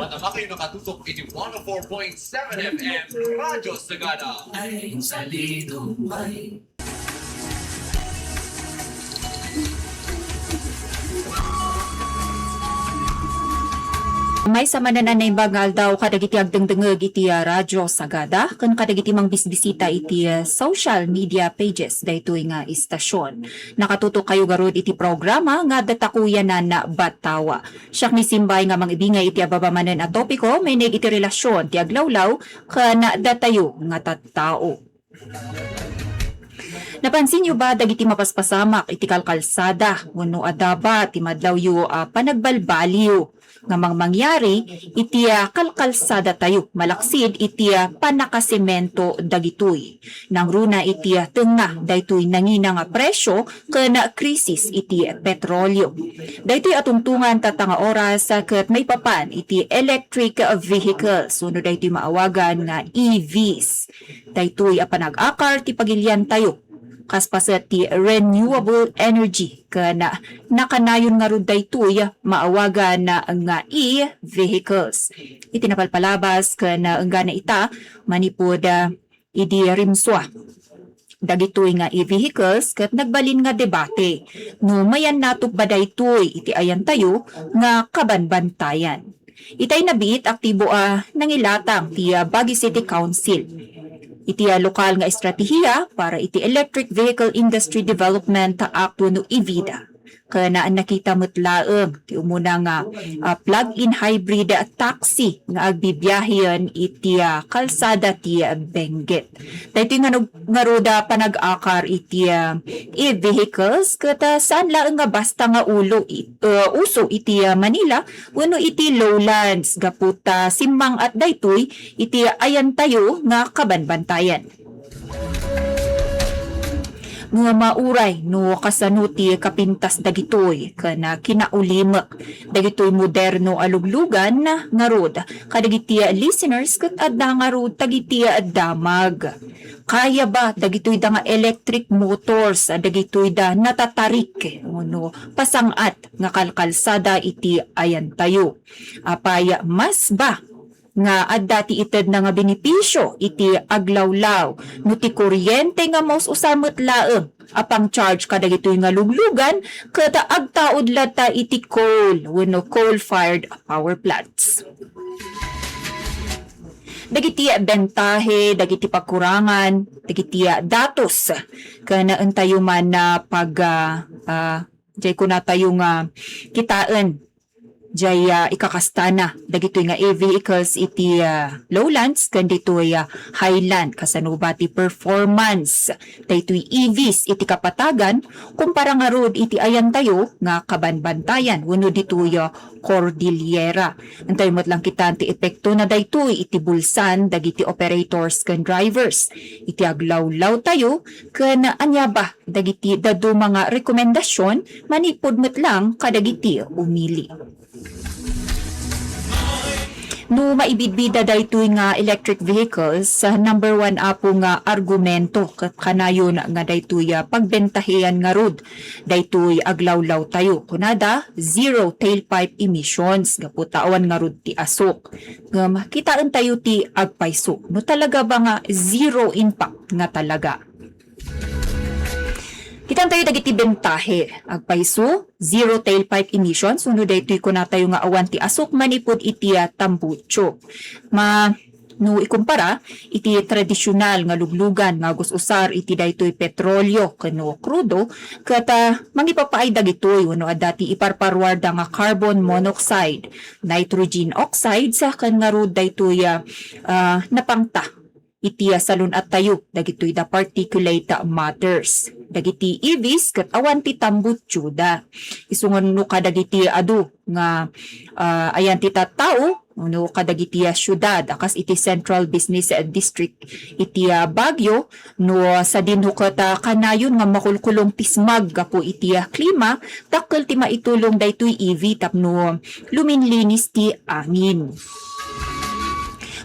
Tama kayo nakatutok 104.7 FM Radyo Sagada. Ay salido may May samanan na imbagal daw kadagiti agdengdengeg iti radyo Sagada ken kadagiti mang bisbisita iti social media pages daytoy nga istasyon. Nakatutok kayo garud iti programa nga datakuyanan na Batawa. Siak ni Simbay nga mangibingay iti ababamanen a topiko may iti relasyon ti aglawlaw ken datayo nga tattao. Napansin niyo ba dagiti mapaspasamak iti kalkalsada wenno adaba ti madlaw yu panagbalbaliw nga mangyari iti kalkalsada tayo malaksid iti panakasemento dagitoy nang runa iti tenga daytoy nangina nga presyo ken krisis iti petrolyo. Daytoy atungtungan tatanga oras ket may papan iti electric vehicles suno daytoy maawagan nga EVs. Daytoy panag-akar ti pagilian tayo kaspaset ti renewable energy kana nakanayon nga rud daytoy maawagan na nga e-vehicles. Itinapalpalabas kana enggana ita manipod idi rimswa dagitoy nga e-vehicles ket nagbalin nga debate no mayan natok ba daytoy iti ayan tayo nga kabanbantayan. Itay nabiit aktibo nangilatang ti Baguio City Council iti lokal nga estratehiya para iti Electric Vehicle Industry Development Act no EVIDA. Kana nakita mutlaeng ti umuna nga plug-in hybrid taxi nga agbibiyahen iti kalsada ti Benguet. Daytoy nga roda panag-akar iti e-vehicles ket saan laeng nga basta nga uso iti Manila wenno iti lowlands gaputa simmang at daytoy iti ayan tayo nga kabanbantayan. Nga mauray no kasanuti kapintas dagitoy kana kinaulimek dagitoy moderno aluglugan nga rod kadagiti listeners ket adda nga rod dagiti damag. Kaya ba dagitoy da nga electric motors dagitoy da natatarik no pasangat nga kalkalsada iti ayan tayo. Apaya mas ba nga adda ti ited na nga benepisyo iti aglawlaw no ti kuryente nga maus usamot laeng apang charge kadagitoy nga luglugan ket agtaod lata iti coal wenno coal-fired power plants. Dagiti bentahe, dagiti pagkurangan, dagiti datos kana entayo man na pag jay ko na tayo nga kitaan jay ikakastana dagitoy nga e-vehicles iti lowlands ken ditoy highland kasanuba ti performance daytoy EVs iti kapatagan kumpara nga rod iti ayan tayo nga kabanbantayan wenno ditoy Cordillera. Antay mo't lang kita ti epekto na daytoy iti bulsan dagiti operators ken drivers iti aglawlaw tayo ken anya ba dagiti dadu mga rekomendasyon manipod met lang kadagiti umili. No maibidbida daytoy nga electric vehicles sa number one apo nga argumento kanayon nga daytoy pagbentahian nga rod daytoy aglawlaw tayo kunada zero tailpipe emissions gaputa awan nga rod ti asok nga kitaan tayo ti agpayso no talaga ba nga zero impact nga talaga. Kitang tayo dagiti bentahe agpayso zero tailpipe emissions suno daytoy kuna tayo nga awan ti asok manipod iti tambutso. No ikumpara iti tradisyonal nga luglugan nga usar iti daytoy petrolyo keno krudo ket mangipapaay dagitoy wenno adati iparparwarda nga carbon monoxide, nitrogen oxide sa ken nga rod daytoy napangta iti salun at tayo dagitoy da particulate matters. Dagiti EVs ket awan ti tambutso da. Isungon no kadagiti adu nga ayan ti tattao no kadagiti syudad akas iti Central Business District iti Baguio no sa dinho ket kanayon nga makulkulong tismag gapo iti klima takkel ti maitulong daytoy EV tapno luminlinis ti angin.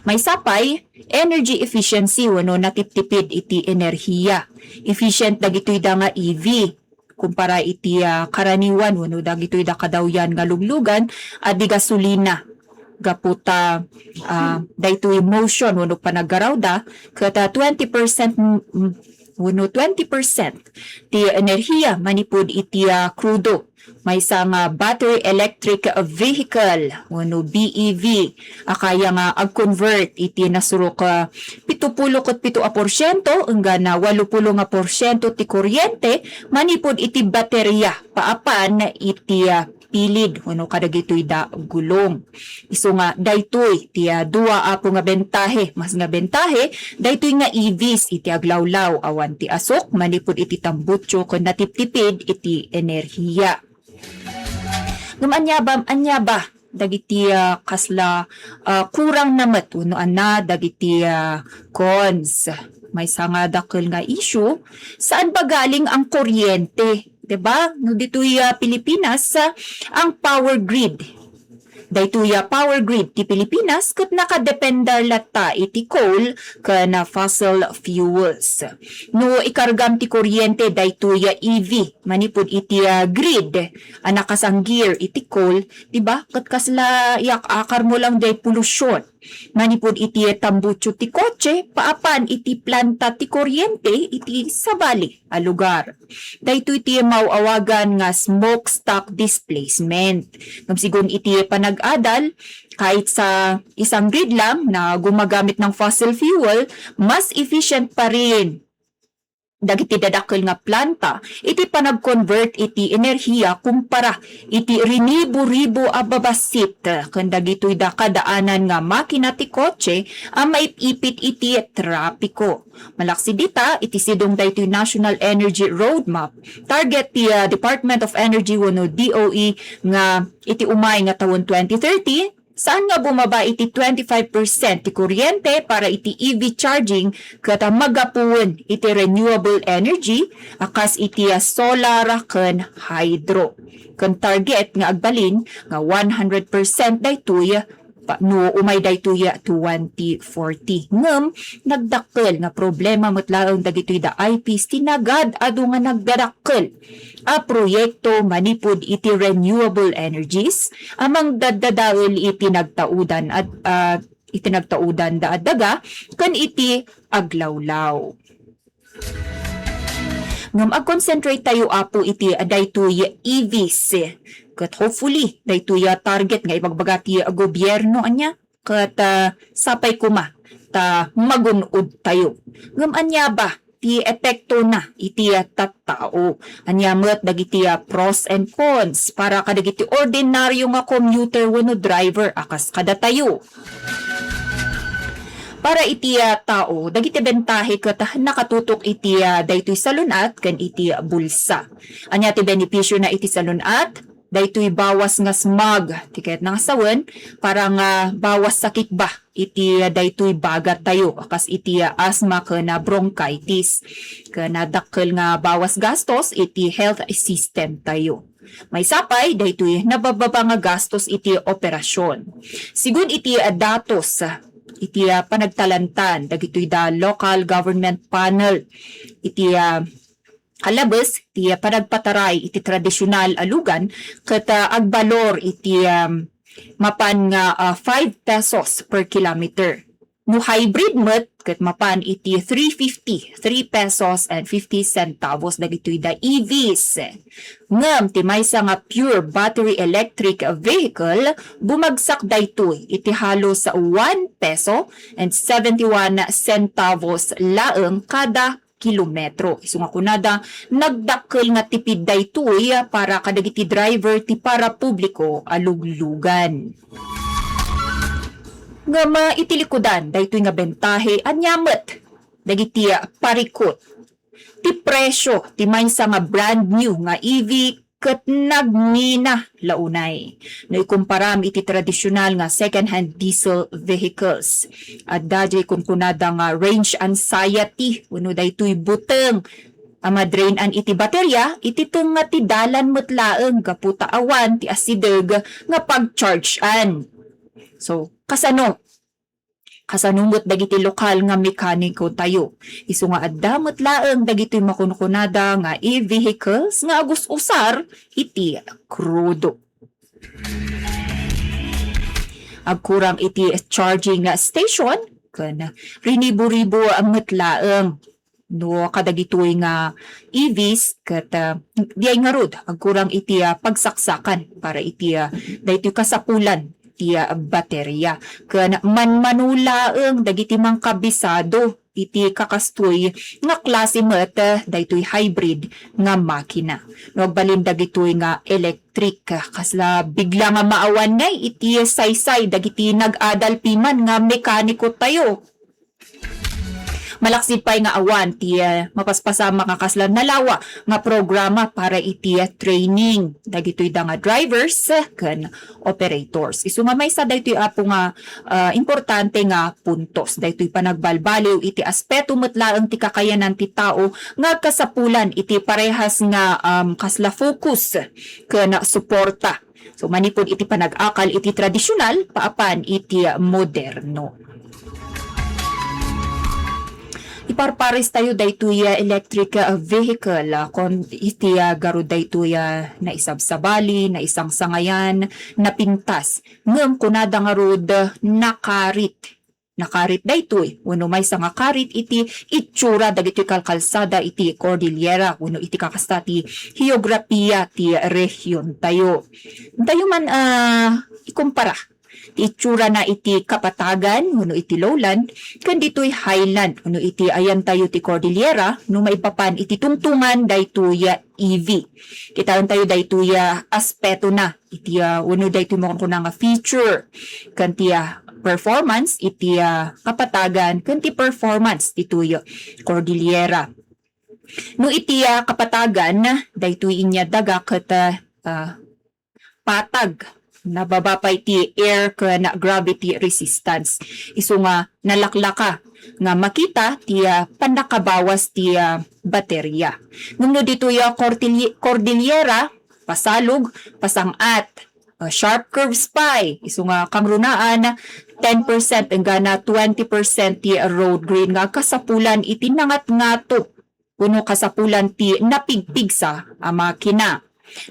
May sapay, energy efficiency wenno natiptipid iti enerhiya. Efficient dagitoy da nga EV kumpara iti karaniwan wenno dagitoy da kadawyan nga luglugan at di gasolina gaputa daytoy motion wenno panagarawda ket 20% wenno 20% ti enerhiya manipud iti krudo. May isang battery electric vehicle wenno BEV akaya nga ag-convert iti nasurok 77% hanggang 80% ti kuryente manipud iti baterya paapan iti pilid wenno kadagitoy da gulong. Isu nga daytoy ti dua apo nga bentahe mas nga bentahe daytoy nga EVs iti aglawlaw awan ti asok manipud iti tambutso ken natiptipid iti enerhiya. Ngam anya ba dagiti kasla kurang namet wenno anna dagiti cons. May nga dakkel nga issue saan ba galing ang kuryente, 'di ba? No ditoy Pilipinas ang power grid. Daytoy power grid ti Pilipinas ket nakadependa latta iti coal ken fossil fuels. No ikargam ti kuryente daytoy EV manipud iti grid nakasanggir iti coal, di ba? Ket kasla yak akar mo lang day pollution. Manipud iti tambutso ti kotse paapan iti planta ti kuryente iti sabali a lugar. Daytoy iti mauawagan nga smokestack displacement. Ngam sigon iti panag-adal kahit sa isang grid lang na gumagamit ng fossil fuel, mas efficient pa rin dagiti dadakkel nga planta iti panag-convert iti enerhiya kumpara iti rinibo-ribo a babasit ken dagitoy da kadaanan nga makina ti kotse a maipipit iti trapiko. Malaksi dita iti sidong daytoy National Energy Roadmap target ti Department of Energy wenno DOE nga iti umay nga taon 2030 saan nga bumaba iti 25% ti kuryente para iti EV charging kata magapuon iti renewable energy akas iti solar ken hydro. Ken target nga agbalin nga 100% daytoy no umay daytoy 2040. Ngem nagdakkel nga problema metlaong dagitoy da IPs tinagad adu nga nagdadakkel a proyekto manipud iti renewable energies amang daddadaol iti nagtaudan at iti nagtaudan da daga ken iti aglawlaw. Ngam ag-concentrate tayo apo iti daytoy EVs. Ket hopefully daytoy target nga ipagbagati gobyerno anya ket sapay kuma ta magunod tayo. Ngam anya ba ti epekto na iti tattao. Anya met dagiti pros and cons para kadagiti ordinaryo nga commuter wenno driver akas kada tayo. Para iti tao, dagiti bentahe ket nakatutok iti daytoy salunat ken iti bulsa. Anya ti benepisyo na iti salunat, daytoy bawas nga smog tiket nga sawen para nga bawas sakit ba iti daytoy bagat tayo akas iti asthma ken bronchitis ken dakkel nga bawas gastos iti health system tayo. May sapay daytoy nabababa nga gastos iti operasyon. Sigun iti datos iti panagtalantan dagitoy da local government panel iti alabes iti panagpataray iti tradisyonal alugan ket agbalor iti mapan nga 5 pesos per kilometer. No hybrid met ket mapan iti 3 pesos and 50 centavos dagitoy da EVs. Ngem ti maysa nga pure battery electric vehicle bumagsak daytoy iti halos sa 1 peso and 71 centavos laeng kada kilometro. Isu nga kunada nagdakkel nga tipid daytoy para kadagiti driver ti para publiko aluglugan. Nga itilikudan daytoy nga bentahe anyamet dagiti parikot ti presyo ti maysa nga brand new nga EV ket nagmina launay no ikumparam iti tradisyonal nga second hand diesel vehicles at dadjay kun kunada nga range anxiety wenno daytoy buteng amadrain an iti baterya iti teng nga ti dalan met laeng gaputa awan ti asideg nga pag-charge an. So kasano kasanumot dagiti lokal nga mekaniko tayo. Isu nga addamot laeng dagiti makunkunada nga e-vehicles nga agus usar iti krudo. agkurang iti charging station ken rinibo-ribo ang metlaeng no kadagitoy nga EVs ket diay nga rod agkurang iti pagsaksakan para iti daytoy kasapulan iti baterya ken manmanulaeng dagiti mangkabisado iti kakastoy nga klase met daytoy hybrid nga makina no balin dagitoy nga electric kasla bigla nga maawan ngay iti saysay dagiti nag-adal piman nga mekaniko tayo. Malaksid pa'y nga awan ti mapaspasama nga kasla nalawa nga programa para iti training dagitoy da nga drivers ken operators. Isu nga may sa daytoy apo nga importante nga puntos. Daytoy panagbalbaliw iti aspeto metlaeng ti kakayanan ti tao nga kasapulan iti parehas nga kasla focus ken suporta. So manipod iti panag-akal iti tradisyonal paapan iti moderno. Iparpares tayo daytoy electric vehicle kon iti garo daytoy na isabsabali na isang sangayan na pintas ngem kunada nga rod nakarit daytoy wenno may nga karit iti itsura dagiti kalkalsada iti Cordillera wenno iti kakasta ti heograpiya ti rehiyon tayo man ikumpara itsura na iti Kapatagan wenno iti lowland ken ditoy highland wenno iti ayan tayo ti Cordillera no maipapan iti tungtungan daytoy EV kitaon tayo daytoy aspeto na iti wenno daytoy mo kuna nga feature ken ti performance iti Kapatagan ken ti performance ditoy Cordillera no iti Kapatagan daytoy inya daga ket patag nababapay ti air ken gravity resistance. Isu nga nalaklaka nga makita ti pandakabawas ti baterya. Ngumno dito Cordillera pasalog pasangat sharp curve spy isu nga kamrunaan 10% enggana 20% ti road green nga kasapulan iti nangat-ngato kuno kasapulan ti napigpigsa a makina.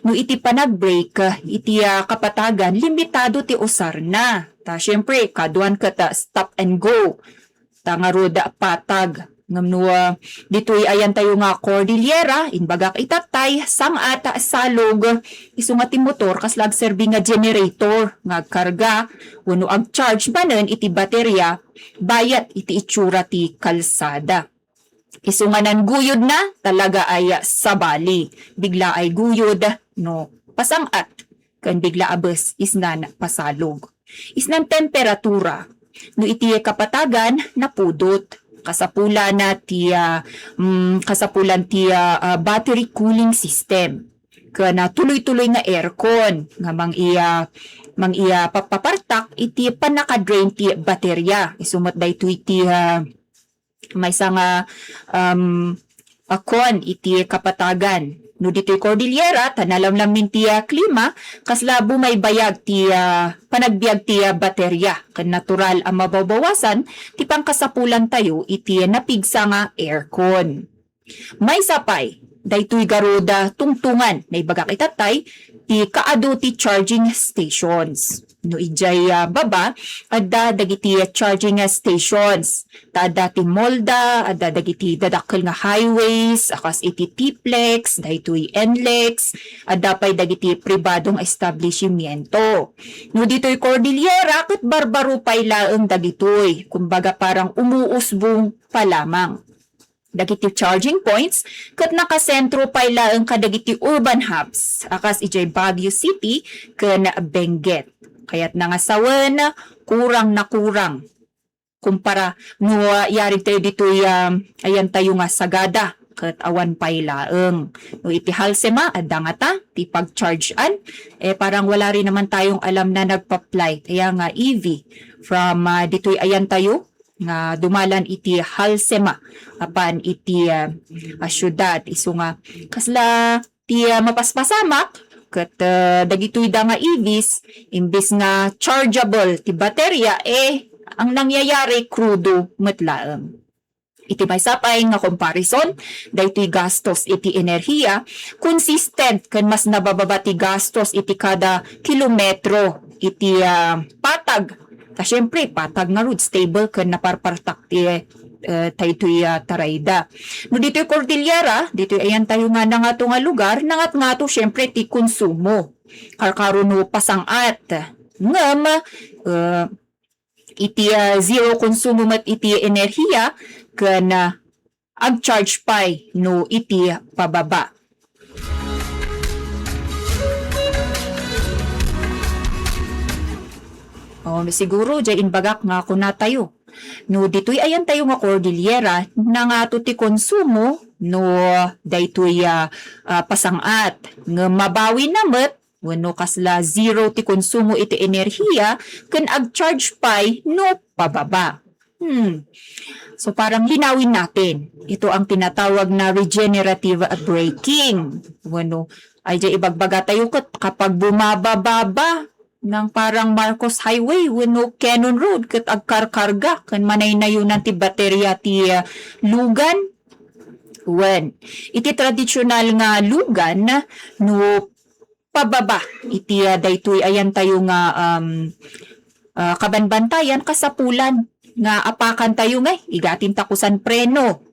No iti panag-break, iti Kapatagan, limitado ti usar na. Ta syempre, kaduan ka ta stop and go. Ta nga roda patag. Ngam dito'y ayan tayo nga Cordillera, inbagak itatay, sangat salog, isu nga ti motor, kaslag serving nga generator, nga karga, wano ang charge banen iti baterya, bayat iti itsura ti kalsada. Isunganan guyod na talaga ay sabali. Bigla ay guyod no pasangat. Kan bigla abes isnan pasalog. Isnan temperatura. No iti Kapatagan napudot. Kasapulan ti battery cooling system. Kana tuloy-tuloy nga aircon nga mang iya papapartak iti panaka-drain ti baterya. Isumat daytoy iti may nga akon iti Kapatagan. No dito'y Cordillera, tanalamlamin ti klima, kasla bumay bayag ti panagbiag ti baterya. Kan natural ang mababawasan, ti pangkasapulan tayo iti napigsa nga aircon. May sapay, daytoy garuda tungtungan na ibagak itatay, ti kaado ti charging stations. No ijay baba, adda dagiti charging stations. Tada ti molda, adda dagiti dadakkel nga highways, akas iti T-Plex, daytoy NLEX, adda pay dagiti pribadong establishmento. No ditoy Cordillera, ket barbaro pay laeng dagitoy. Kumbaga parang umuusbong pa lamang. Dagiti charging points, ket nakasentro pay laeng kadagiti urban hubs, akas ijay Baguio City ken Benguet. Kaya't nangasawen, kurang na kurang. Kumpara, no yari tayo dito ayan tayo nga sagada, kat awan pay laeng. No iti halsema, adda nga ta, ti pag-charge-an, parang wala rin naman tayong alam na nagpa-apply. Kaya nga EV, from dito ayan tayo, nga dumalan iti halsema, apan iti syudad. Isu nga, kasla ti mapaspasamak, kat dagitoy da nga EVs, imbis nga chargeable ti baterya, ang nangyayari krudo metlaeng. Iti may sapay nga comparison, daytoy gastos iti enerhiya, consistent kan mas nabababa ti gastos iti kada kilometro iti patag Syempre, patag nga rod, stable ka na parpartak tayo tarayda. No dito'y Cordillera, dito'y ayan tayo nga na nga to nga lugar, nangat nga to syempre ti konsumo. Karkaro no pasangat. Ngam, iti zero konsumo mat iti enerhiya, kana ag-charge pay no iti pababa. Siguro, dyan inbagak nga ako na tayo. No, dito'y ayan tayo nga Cordillera na nga to ti konsumo no daytoy pasangat nga mabawi namet wenno kasla zero ti konsumo iti enerhiya ken ag-charge pay no pababa. So parang linawin natin. Ito ang tinatawag na regenerative braking. Wenno ay dyan ibagbaga tayo kapag bumababa ng parang Marcos Highway wenno Cannon Road ket agkarkarga ken manay na yun ti baterya ti lugan wen iti tradisyonal nga lugan no pababa iti daytoy ayan tayo nga kabanbantayan kasapulan nga apakan tayo nga igatin takusan preno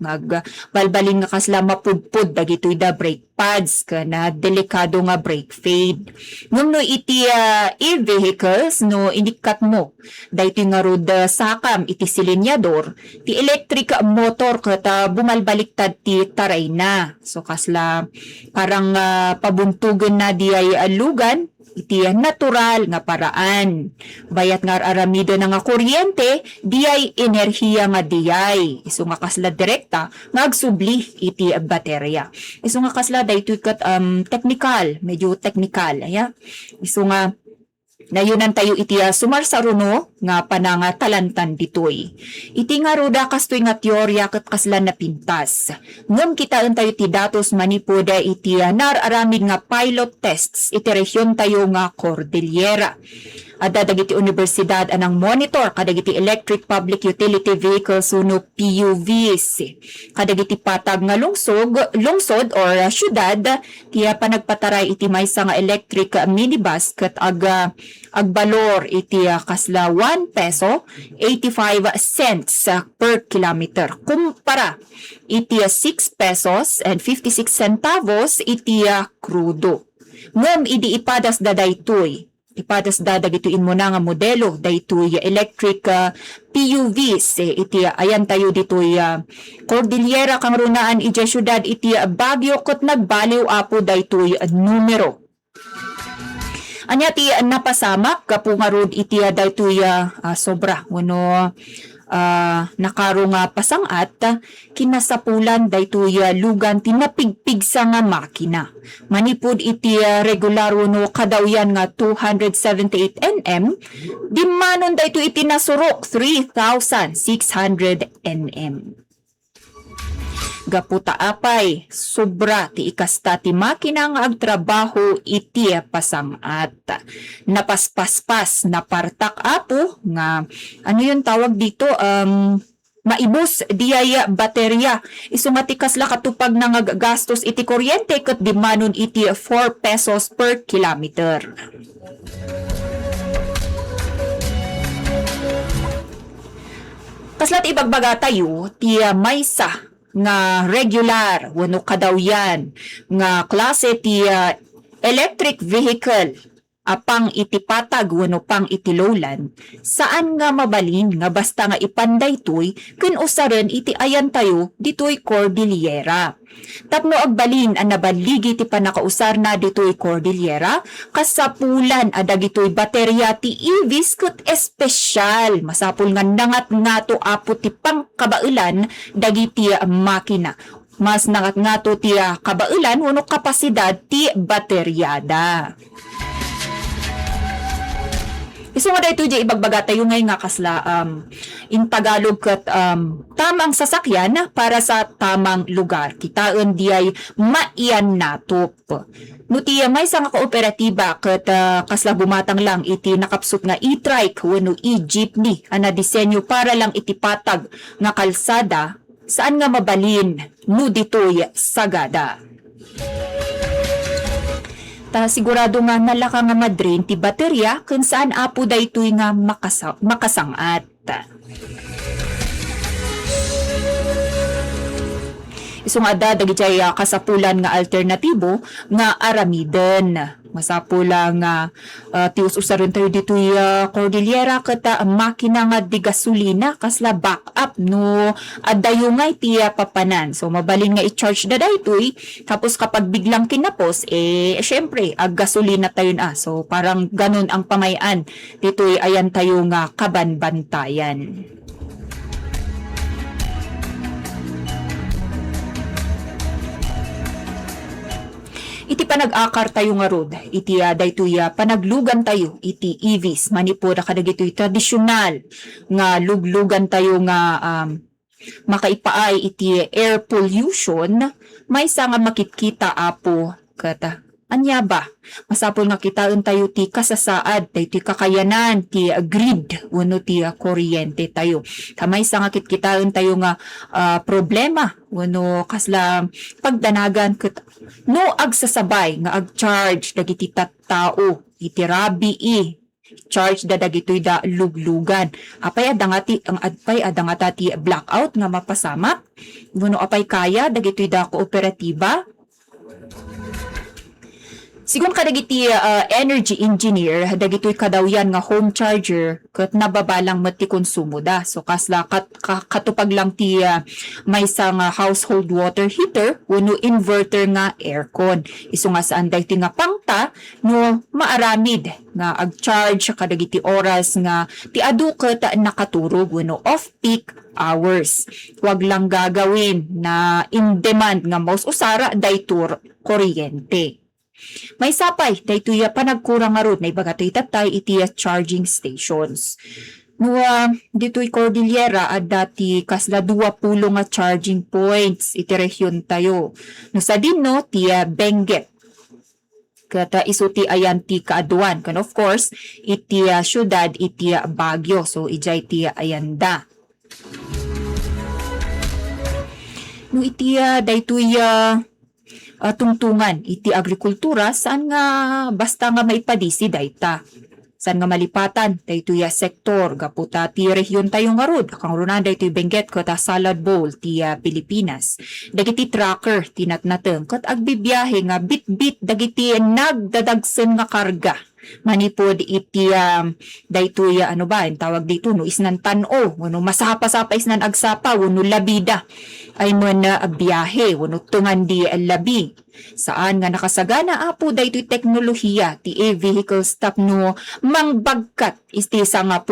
balbalin nga kasla mapudpud dagitoy da brake pads kana delikado nga brake fade ngum no iti e-vehicles no indikat mo daytoy nga road sakam iti silinyador ti electric motor ket bumalbaliktad ti taray na so kasla parang pabuntugan na di ay lugan iti natural nga paraan. Bayat nga aramido na nga kuryente, diay enerhiya nga diay. Isu nga kasla direkta, nga agsubli iti baterya. Isu nga kasla daytoy kat technical, medyo technical. Isu nga nayunan tayo iti sumarsaruno nga pananga talantan ditoy. Iti nga ruda kastoy nga teorya ket kasla na pintas. Ngem kitaan tayo ti datos manipoda iti nararamid nga pilot tests iti rehiyon tayo nga Cordillera. Adda dagiti universidad anang monitor kadagiti electric public utility vehicles no PUVs. Kadagiti patag nga lungsod or syudad tiya panagpataray iti maysa nga electric minibus ket agbalor iti kasla 1 peso 85 cents per kilometer kumpara iti 6 pesos and 56 centavos iti krudo. Ngem idi ipadas dadaytoy ipadas dadagituin mo na nga modelo daytoy electric PUVs iti ayan tayo ditoy Cordillera kang runaan iti syudad iti Baguio ket nagbaliw apo daytoy numero. Anya ti napasamak kapo nga road iti daytoy sobra wenno nakaro nga pasangat kinasapulan daytoy lugan tinapigpigsa nga makina. Manipud iti regular no kadawyan nga 278 nm dimanon daytoy iti nasurok 3,600 nm. Gaputa apay sobra ti ikasta ti makina nga agtrabaho iti pasangat. Napaspaspas napartak apo nga ano yung tawag dito maibos diaya baterya. Isumatikas la katupag na nga gastos iti kuryente ket dimanon iti 4 pesos per kilometer. Kaslat ibagbaga tayo ti maysa nga regular wenno kadawyan nga klase ti electric vehicle apang iti patag wenno pang iti lowland saan nga mabalin nga basta nga ipanday toy ken usaren iti ayan tayo ditoy Cordillera. Tapno agbalin ang nabaligi ti panakausar na ditoy Cordillera kasapulan adagitoy baterya ti EVs ket espesyal masapul nga nangat ngato apo ti pangkabailan dagiti makina. Mas nangat ngato ti kabailan wenno kapasidad ti bateryada. Isu nga daytoy di ibagbaga tayo ngay nga kasla in Tagalog ket tamang sasakyan para sa tamang lugar. Kitaen di ay maiyan natop. No ti may sa nga kooperatiba ket kasla bumatang lang iti nakapsut nga e-trike wenno e-jeepney ana disenyo para lang iti patag nga kalsada saan nga mabalin no ditoy sagada. Ta sigurado nga nalaka nga madrain ti baterya kung saan apo daytoy nga makasangat. Isu nga dagiti kasapulan nga alternatibo nga aramiden. Masapula nga tius-usaron tayo dito'y Cordillera kata makina nga di gasolina kasla backup no adayo nga iti papanan. So mabalin nga i-charge da daytoy tapos kapag biglang kinapos syempre gasolina tayo na. So parang ganun ang pamayan dito'y ayan tayo nga kabanbantayan. Iti panag-akar tayo nga rod, iti daytoy panaglugan tayo, iti EVs, manipura kadagitoy tradisyonal nga luglugan tayo nga makaipaay iti air pollution, may nga makitkita apo kata. Anya ba? Masapol nga kitaon tayo ti kasasaad, ti kakayanan, ti grid, uno ti kuryente tayo. Kamay sa nga kitaon tayo nga problema, uno kasla pagdanagan no agsasabay nga ag-charge dagiti tattao, iti rabi charge da dagitoy da luglugan. Apay adangati ti blackout nga mapasamak, uno apay kaya dagitoy da kooperatiba. Sigun kadagiti energy engineer, dagitoy kadawyan nga home charger ket nababalang met ti konsumo da. So kasla katupag lang ti maysa nga household water heater wenno inverter nga aircon. Isu nga saan daytoy nga pangta no maaramid nga ag-charge kadagiti oras nga ti adu ket nakaturog wenno off-peak hours. Huwag lang gagawin na in demand nga most usara daytor kuryente. May sapay, daytoy panagkurang nga rod na ibagatoy tatay iti charging stations. No, dito'y Cordillera at dati kasla 20 nga charging points iti region tayo. No sa din no, ti Benguet. Kata isuti ayan ti kaaduan. Kan of course, iti syudad iti Baguio. So ijay ti ayanda. No iti daytoy tungtungan iti agrikultura saan nga basta nga maipadisi dayta. Saan nga malipatan daytoy sektor gaputa ti region tayo nga rod. Kang runan daytoy Benguet ket Salad Bowl ti Pilipinas. Dagiti tracker tinatnateng ket agbibiyahe nga bit-bit dagiti nagdadagsen nga karga. Manipod iti daytoy ano ba ang tawag dito no isnan tan-o wenno masapa-sapa isnan agsapa wenno labida ay man biyahe wenno tungan di labi saan nga nakasagana apo daytoy teknolohiya ti vehicle stop no mangbagkat iti 10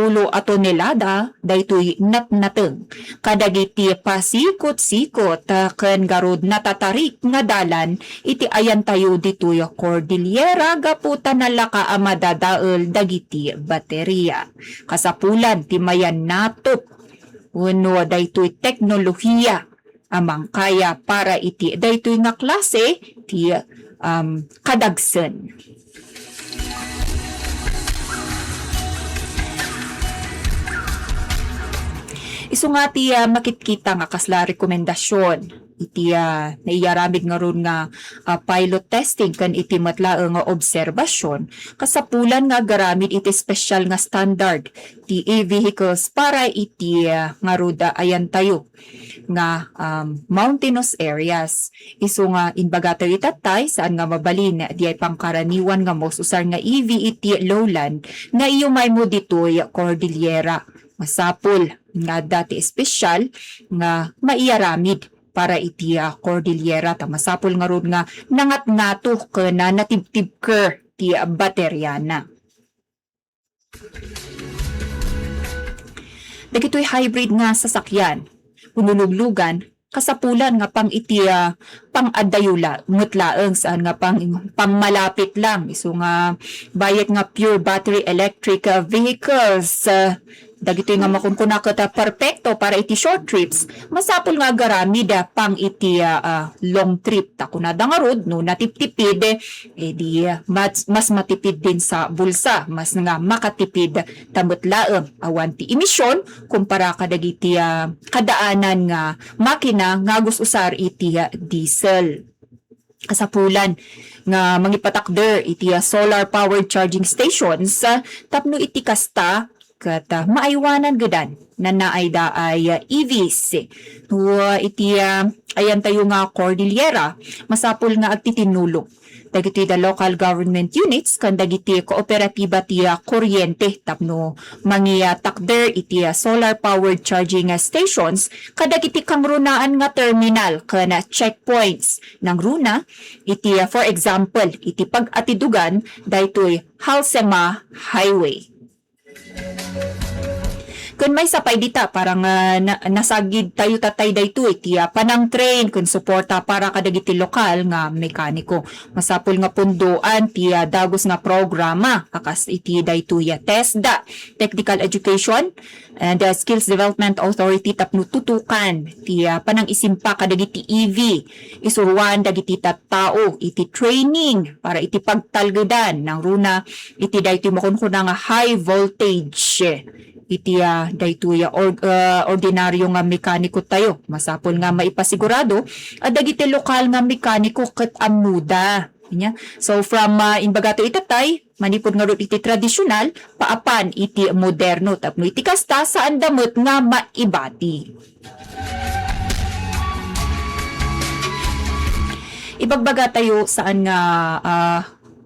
tonelada daytoy natnateng kadagiti pasikot-sikot ken garod natatarik nga dalan iti ayan tayo ditoy Cordillera gaputa nalaka madadael dagiti baterya kasapulan ti mayan natop wenno daytoy teknolohiya amang kaya para iti daytoy nga klase ti kadagsen. Isu nga ti makitkita nga kasla rekomendasyon iti naiyaramid nga ron nga pilot testing kan iti matlaeng nga obserbasyon kasapulan nga garamid iti special nga standard ti vehicles para iti nga ruda ayan tayo nga mountainous areas. Isu nga inbaga tayo itatay saan nga mabalin di ay pangkaraniwan nga most usar nga EV iti lowland nga iyumay mo ditoy Cordillera. Masapol nga dati espesyal nga maiyaramid para iti Cordillera ta masapol nga rod nga nangat-nato na natibtib ker ti bateryana. Dagitoy hybrid nga sasakyan punuluglugan kasapulan nga pang iti pang-adayula mutlaeng saan nga pang malapit lang isu nga bayat nga pure battery electric vehicles dagitoy nga makunkuna ket perpekto para iti short trips masapol nga garamid pang iti long trip ta kunada nga rod no natiptipid di mas matipid din sa bulsa mas nga makatipid tamutlaeng awan ti emisyon kumpara kadagiti kadaanan nga makina nga gus usar iti diesel. kasapulan nga mangipatakder iti solar powered charging stations tapno iti kasta kat maaywanan gadan na naay daay EVs. Iti ayan tayo nga Cordillera masapul nga agtitinulong dagiti the local government units kan dagiti kooperatiba ti kuryente tapno takder iti solar powered charging stations kadagiti kang runaan nga terminal kan checkpoints ng runa iti for example iti pag-atidugan daytoy Halsema Highway. Kung may sapay dita, parang nasagid tayo tatay dayto iti panang train kung suporta para kadagiti lokal nga mekaniko. Masapul nga punduan ti dagos nga programa akas iti dayto TESDA, Technical Education and Skills Development Authority tapno tutukan ti panang isimpa kadagiti EV. Isuruan dagiti tattao iti training para iti pagtalgedan ng runa iti dayto makunkuna nga high voltage iti daytoy ordinaryo nga mekaniko tayo. Masapol nga maipasigurado dagiti lokal nga mekaniko ket amuda. So from inbagato itatay manipod nga rod iti tradisyonal paapan iti moderno tapno iti kasta saan damot nga maibati. Ibagbaga tayo saan nga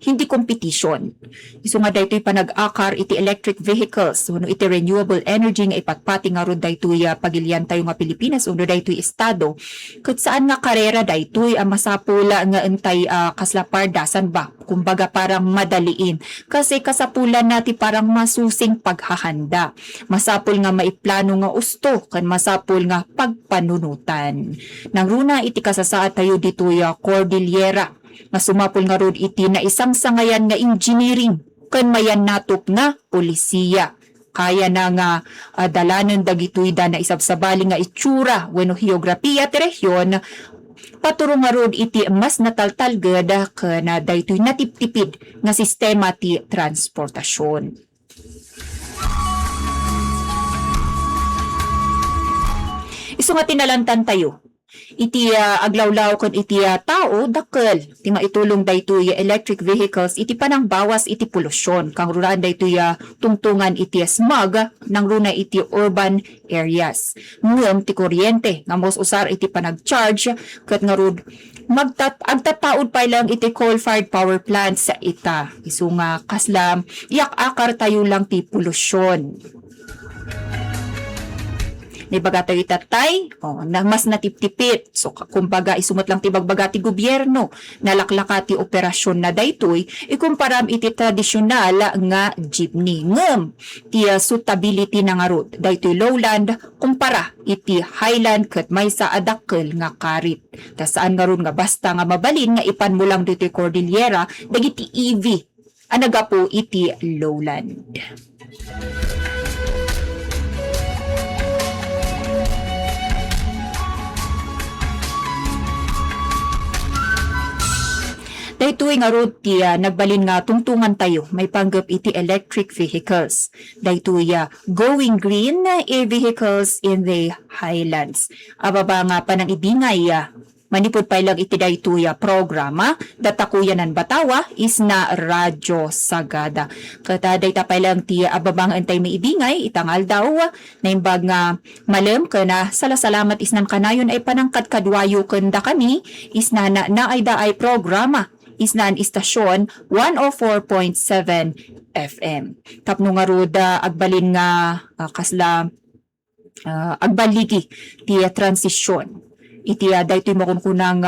hindi competition. Isu nga daytoy panag-akar iti electric vehicles, uno iti renewable energy nga ipatpati nga rod daytoy pagilian tayo nga Pilipinas, uno daytoy estado. Ket saan nga karera daytoy masapula nga entay kaslapardasan ba? Kumbaga parang madaliin. Kasi kasapulan nati parang masusing paghahanda. Masapul nga maiplano nga usto, kan masapul nga pagpanunutan. Nang runa iti kasasaad tayo ditoy Cordillera nga sumapol nga rod iti na isang sangayan nga engineering kan mayan natop nga polisiya. Kaya na nga dalanan dagitoy da na isabsabali nga itsura wenno geografiya ti rehiyon paturo nga rod iti mas nataltalged ken daytoy natiptipid nga sistema ti transportasyon. Isu nga tinalantan tayo iti aglawlaw ken iti tao dakkel ti maitulong daytoy electric vehicles iti panang bawas iti polusyon kang ruraan daytoy tungtungan iti smog nang runa iti urban areas. Ngem ti kuryente nga mos usar iti panag-charge ket nga rod agtataod pa lang iti coal-fired power plants sa ita. Isu nga kaslam iyak-akar tayo lang ti polusyon. Nibaga tayo itatay, na mas natiptipit. So, kumbaga, isumot lang ti bagbaga ti gobyerno, nalaklaka ti operasyon na daytoy, ikumparam iti tradisyonal nga jeepney. Ngem, ti suitability na nga road, daytoy lowland, kumpara iti highland ket maysa adakkel nga karit. Ta saan nga ron nga basta nga mabalin nga ipan mo lang ditoy Cordillera, dagiti EV, anaga po iti lowland. Daytoy nga rod ti nagbalin nga tungtungan tayo may panggap iti electric vehicles. Daytoy going green vehicles in the highlands. Ababa nga panang ibingay manipod pa lang iti daytoy programa datakuyanan batawa is na Radyo Sagada. Kata dayta pa lang ti ababang antay maibingay itangal daw na imbag nga malem kana salasalamat isnan kanayon ay panangkat kadwayo kenda kami isna na ay daay programa isnan istasyon 104.7 FM. Tapno nga roda agbalin nga kasla agbaligi ti transisyon. Iti daytoy makunkunang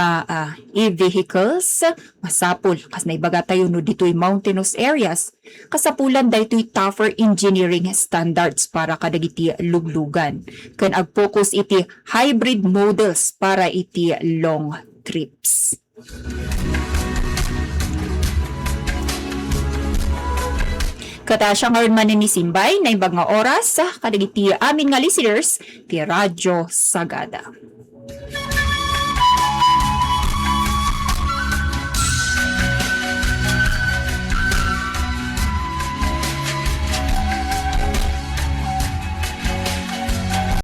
e-vehicles masapul kas naibaga tayo no ditoy mountainous areas kasapulan daytoy tougher engineering standards para kadagiti luglugan ken ag-focus iti hybrid models para iti long trips. Kata siya ngayon manini-simbay na ibang nga oras kadagiti amin nga listeners ti Radyo Sagada.